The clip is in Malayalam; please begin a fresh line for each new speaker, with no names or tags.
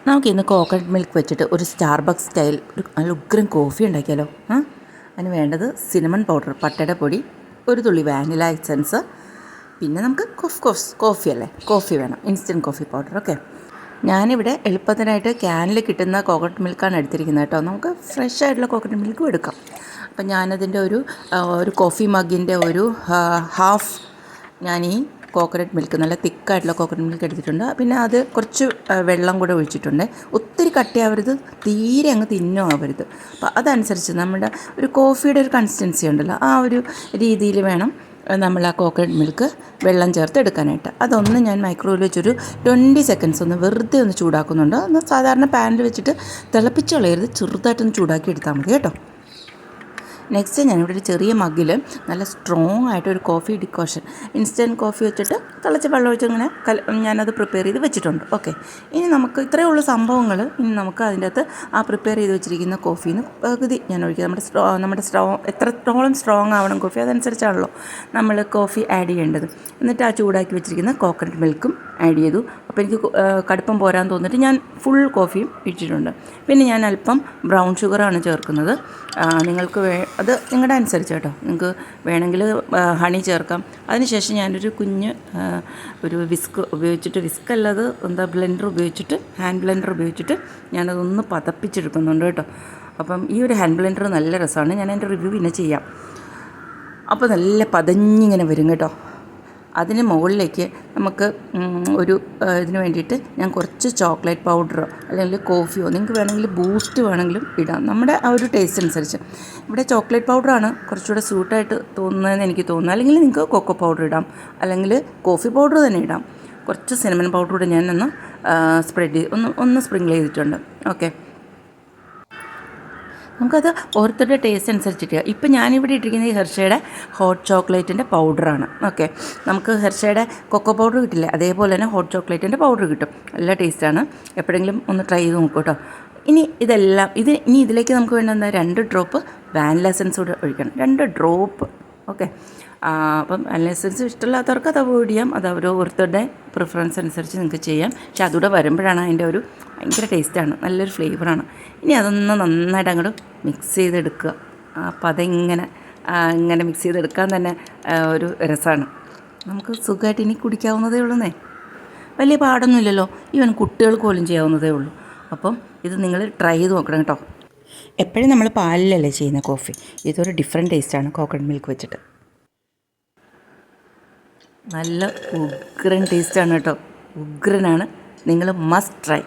നമുക്ക് ഇന്ന് കോക്കനട്ട് മിൽക്ക് വെച്ചിട്ട് ഒരു സ്റ്റാർബക്സ് സ്റ്റൈൽ ഒരു നല്ല ഉഗ്രൻ കോഫി ഉണ്ടാക്കിയാലോ. അതിന് വേണ്ടത് സിനമൺ പൗഡർ, പട്ടയുടെ പൊടി, ഒരു തുള്ളി വാനില എസൻസ്, പിന്നെ നമുക്ക് കോഫി അല്ലേ, കോഫി വേണം, ഇൻസ്റ്റൻറ്റ് കോഫി പൗഡർ. ഓക്കെ, ഞാനിവിടെ എളുപ്പത്തിനായിട്ട് ക്യാനിൽ കിട്ടുന്ന കോക്കനട്ട് മിൽക്കാണ് എടുത്തിരിക്കുന്നത് കേട്ടോ. നമുക്ക് ഫ്രഷ് ആയിട്ടുള്ള കോക്കനട്ട് മിൽക്കും എടുക്കാം. അപ്പം ഞാനതിൻ്റെ ഒരു കോഫി മഗ്ഗിൻ്റെ ഒരു ഹാഫ് ഞാൻ ഈ കോക്കനട്ട് മിൽക്ക്, നല്ല തിക്കായിട്ടുള്ള കോക്കനട്ട് മിൽക്ക് എടുത്തിട്ടുണ്ട്. പിന്നെ അത് കുറച്ച് വെള്ളം കൂടെ ഒഴിച്ചിട്ടുണ്ട്. ഒത്തിരി കട്ടിയാവരുത്, തീരെ അങ്ങ് തിന്നോ ആവരുത്. അപ്പോൾ അതനുസരിച്ച് നമ്മുടെ ഒരു കോഫിയുടെ ഒരു കൺസിസ്റ്റൻസി ഉണ്ടല്ലോ, ആ ഒരു രീതിയിൽ വേണം നമ്മൾ ആ കോക്കനട്ട് മിൽക്ക് വെള്ളം ചേർത്ത് എടുക്കാനായിട്ട്. അതൊന്ന് ഞാൻ മൈക്രോവേവിൽ വെച്ചൊരു 20 സെക്കൻഡ്സ് ഒന്ന് വെറുതെ ഒന്ന് ചൂടാക്കുന്നുണ്ട്. ഒന്ന് സാധാരണ പാനിൽ വെച്ചിട്ട് തിളപ്പിച്ച് കളയരുത്, ചെറുതായിട്ടൊന്ന് ചൂടാക്കി എടുത്താൽ മതി കേട്ടോ. നെക്സ്റ്റ് ഞാനിവിടെ ഒരു ചെറിയ മഗ്ഗിൽ നല്ല സ്ട്രോങ് ആയിട്ടൊരു കോഫി ഡിക്കോഷൻ, ഇൻസ്റ്റൻറ്റ് കോഫി വെച്ചിട്ട് തിളച്ച വെള്ളം ഒഴിച്ച് ഇങ്ങനെ ഞാനത് പ്രിപ്പയർ ചെയ്ത് വെച്ചിട്ടുണ്ട്. ഓക്കെ, ഇനി നമുക്ക് ഇത്രയേ ഉള്ളൂ സംഭവങ്ങൾ. ഇനി നമുക്ക് അതിൻ്റെ അകത്ത് ആ പ്രിപ്പയർ ചെയ്ത് വെച്ചിരിക്കുന്ന കോഫീന്ന് പകുതി ഞാൻ ഒഴിക്കുക. നമ്മുടെ എത്രത്തോളം സ്ട്രോങ് ആവണം കോഫി, അതനുസരിച്ചാണല്ലോ നമ്മൾ കോഫി ആഡ് ചെയ്യേണ്ടത്. എന്നിട്ട് ആ ചൂടാക്കി വെച്ചിരിക്കുന്ന കോക്കനട്ട് മിൽക്കും ആഡ് ചെയ്തു. അപ്പോൾ എനിക്ക് കടുപ്പം പോരാൻ തോന്നിയിട്ട് ഞാൻ ഫുൾ കോഫിയും ഇട്ടിട്ടുണ്ട്. പിന്നെ ഞാൻ അല്പം ബ്രൗൺ ഷുഗറാണ് ചേർക്കുന്നത്. നിങ്ങൾക്ക് അത് നിങ്ങളുടെ അനുസരിച്ച് കേട്ടോ. നിങ്ങൾക്ക് വേണമെങ്കിൽ ഹണി ചേർക്കാം. അതിനുശേഷം ഞാനൊരു കുഞ്ഞ് ഒരു വിസ്ക് അല്ലാതെ ബ്ലെൻഡർ ഉപയോഗിച്ചിട്ട്, ഹാൻഡ് ബ്ലെൻഡർ ഉപയോഗിച്ചിട്ട് ഞാനതൊന്ന് പതപ്പിച്ചെടുക്കുന്നുണ്ട് കേട്ടോ. അപ്പം ഈ ഒരു ഹാൻഡ് ബ്ലെൻഡർ നല്ല രസമാണ്. ഞാൻ എൻ്റെ റിവ്യൂ പിന്നെ ചെയ്യാം. അപ്പോൾ നല്ല പതഞ്ഞിങ്ങനെ വരും കേട്ടോ. അതിന് മുകളിലേക്ക് നമുക്ക് ഇതിന് വേണ്ടിയിട്ട് ഞാൻ കുറച്ച് ചോക്ലേറ്റ് പൗഡറോ അല്ലെങ്കിൽ കോഫിയോ, നിങ്ങൾക്ക് വേണമെങ്കിൽ ബൂസ്റ്റ് വേണമെങ്കിലും ഇടാം, നമ്മുടെ ആ ഒരു ടേസ്റ്റ് അനുസരിച്ച്. ഇവിടെ ചോക്ലേറ്റ് പൗഡറാണ് കുറച്ചുകൂടെ സ്യൂട്ടായിട്ട് തോന്നുന്നതെന്ന് എനിക്ക് തോന്നുന്നു. അല്ലെങ്കിൽ നിങ്ങൾക്ക് കൊക്കോ പൗഡർ ഇടാം, അല്ലെങ്കിൽ കോഫി പൗഡർ തന്നെ ഇടാം. കുറച്ച് സിനമൺ പൗഡർ കൂടെ ഞാനൊന്ന് ഒന്ന് സ്പ്രിങ്കിൾ ചെയ്തിട്ടുണ്ട്. ഓക്കെ, നമുക്കത് ഓരോരുത്തരുടെ ടേസ്റ്റ് അനുസരിച്ചിട്ട്. ഇപ്പം ഞാനിവിടെ ഇട്ടിരിക്കുന്നത് ഈ ഹെർഷയുടെ ഹോട്ട് ചോക്ലേറ്റിൻ്റെ പൗഡറാണ്. ഓക്കെ, നമുക്ക് ഹെർഷയുടെ കൊക്കോ പൗഡർ കിട്ടില്ലേ, അതേപോലെ തന്നെ ഹോട്ട് ചോക്ലേറ്റിൻ്റെ പൗഡർ കിട്ടും. നല്ല ടേസ്റ്റാണ്. എപ്പോഴെങ്കിലും ഒന്ന് ട്രൈ ചെയ്ത് നോക്കൂ കേട്ടോ. ഇനി ഇതിലേക്ക് നമുക്ക് വേണ്ട 2 ഡ്രോപ്പ് വാനില എസൻസ് കൂടെ ഒഴിക്കണം, 2 ഡ്രോപ്പ്. ഓക്കെ, അപ്പം വാനില എസൻസ് ഇഷ്ടമില്ലാത്തവർക്ക് അത് അവോയ്ഡ് ചെയ്യാം. അത് ഓരോരുത്തരുടെ പ്രിഫറൻസ് അനുസരിച്ച് നിങ്ങൾക്ക് ചെയ്യാം. പക്ഷെ അതുകൂടെ വരുമ്പോഴാണ് അതിൻ്റെ ഒരു ഭയങ്കര ടേസ്റ്റാണ്, നല്ലൊരു ഫ്ലേവറാണ്. ഇനി അതൊന്ന് നന്നായിട്ട് അങ്ങോട്ട് മിക്സ് ചെയ്തെടുക്കുക. അപ്പം ഇങ്ങനെ മിക്സ് ചെയ്തെടുക്കാൻ തന്നെ ഒരു രസമാണ്. നമുക്ക് സുഖമായിട്ട് ഇനി കുടിക്കാവുന്നതേ ഉള്ളൂന്നേ, വലിയ പാടൊന്നുമില്ലല്ലോ. ഈവൻ കുട്ടികൾക്ക് പോലും ചെയ്യാവുന്നതേ ഉള്ളൂ. അപ്പം ഇത് നിങ്ങൾ ട്രൈ ചെയ്ത് നോക്കണം കേട്ടോ. എപ്പോഴും നമ്മൾ പാലിലല്ലേ ചെയ്യുന്ന കോഫി, ഇതൊരു ഡിഫറെൻറ്റ് ടേസ്റ്റാണ് കോക്കനട്ട് മിൽക്ക് വെച്ചിട്ട്. നല്ല ഉഗ്രൻ ടേസ്റ്റാണ് കേട്ടോ, ഉഗ്രനാണ്. നിങ്ങൾ മസ്റ്റ് ട്രൈ.